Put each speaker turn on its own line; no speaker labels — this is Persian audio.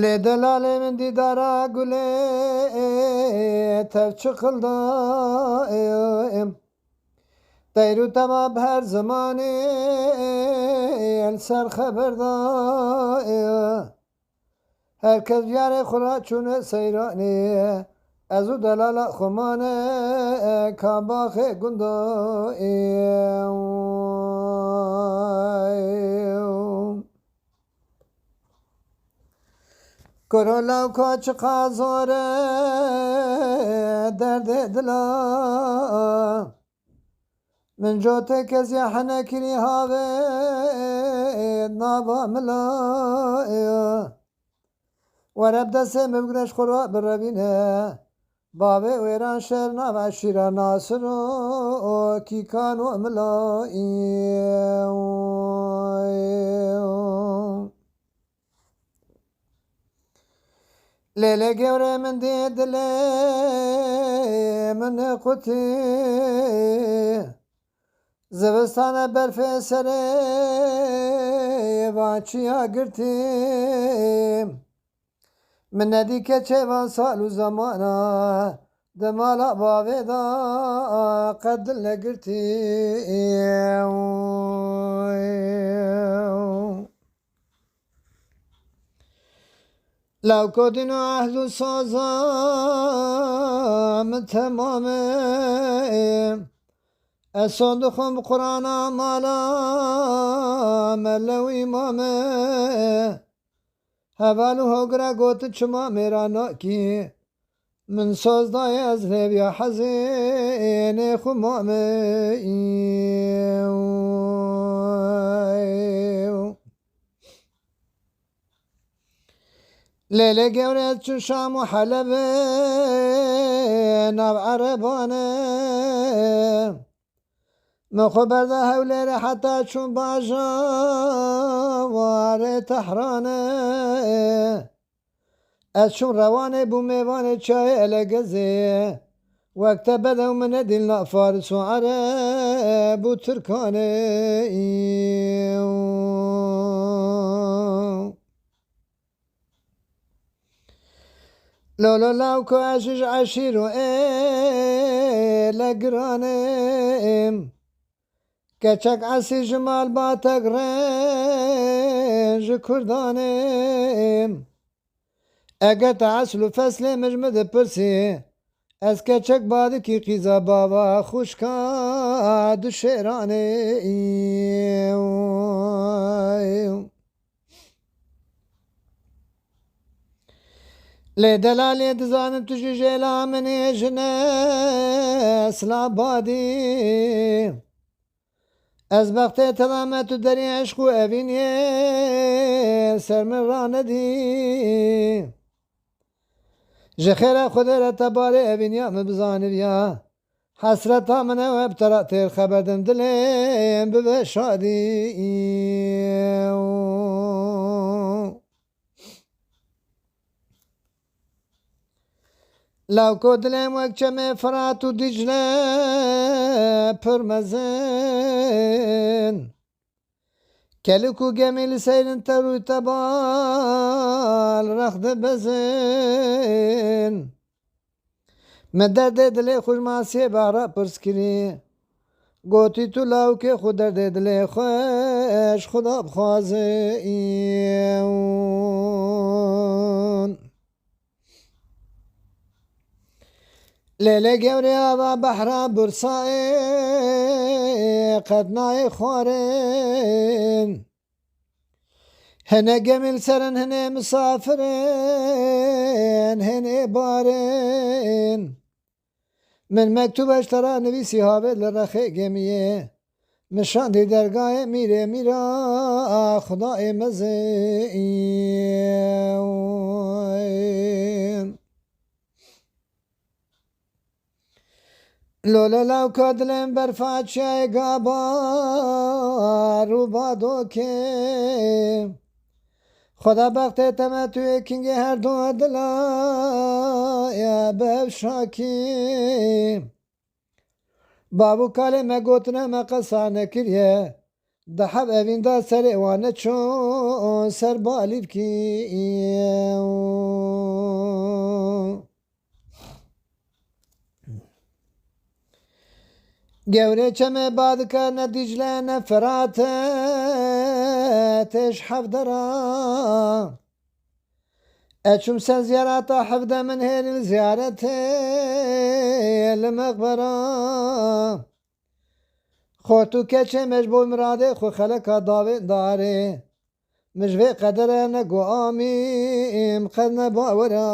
لی دلاله من دیدارا گله تف çıkıldım Deyru tamam her zaman el ser haberdar Herkes yare khura çune seyrani Ezu delala khumane kabaxe gundo Korola kaç kazore derde dila من جوتك يا حنكري هذا نابا ملايا وربدا سم بقرش خرا بربينه بابي ويران شر نابا شيرا ناصر كي كانوا ملايا ليلة قوري من دي دلي من قتي زوستانه برفه سره واچیا گرتیم من ندی که چه وان سال و زمانا دمالا باوه دا قد نگرتیم لو کدنو عهد و سازم تمامه صادقم قرآن مالا ملو امامه حوالو هگره گوت چما میرا ناکی من سازدای از رویا حزین خمامه لیله گورت چون شام و حلبه نو عربانه مخبر ده هولر حتى چون باجا واره تحرانه از چون روانه بو میوانه چای الگزه وقت بدو من دل فارس و عرب و ترکانه لولو لو کو عشش عشیر و لگرانه کچک عسی جمال با تگرنج کردانم اگه تعسل و فصل مجمد پرسی از کچک باد کی قیزا بابا خوشکا دو شیرانه لی دلالی دزانم تجی جیلا منی جنه سلابادی از وقت تلامت و دری عشق و اوینی سرمن راندی جخیر خود را تباره اوینی مبزانی بیا حسرت من و ابترا تیر خبردن دلیم به شادی لو کو دلم وک چمه فرات و دجله پرمزن کلکو گمیل سیرن تروی تبال رخد بزن من درد دل خوش ماسی بارا پرس کری گوتی تو لو که خود درد دل خوش خدا بخوازن لیله گوری آبا بحرا برسای قدنای خوارن هنه گمیل سرن هنه مسافرن هنه بارن من مکتوبش ترا نویسی هاوه لرخه گمیه مشان دی درگاه میره میرا خدای مزین لولا لو کدلم برفت شای گابا رو بادو که خدا بخت تمه توی کنگ هر دو دلا یا بفشاکی بابو کاله مگوتنه مقصا نکریه ده حب اوین دا سر وانه چون سر بالید کی گەورەی چەمێ بادکە نەدیجلە نەفراتە تێش حەفدەرا ئەچوم سەر زیارەتە حەفدە من هێنی زیارەتێ لە مەقبەرە خۆت و کەچێمەش بۆ مرادێ خۆ خەلەکە داوێ دارێ مژوێ قەدەرە نەگۆ ئامیم قەد نەباوەرە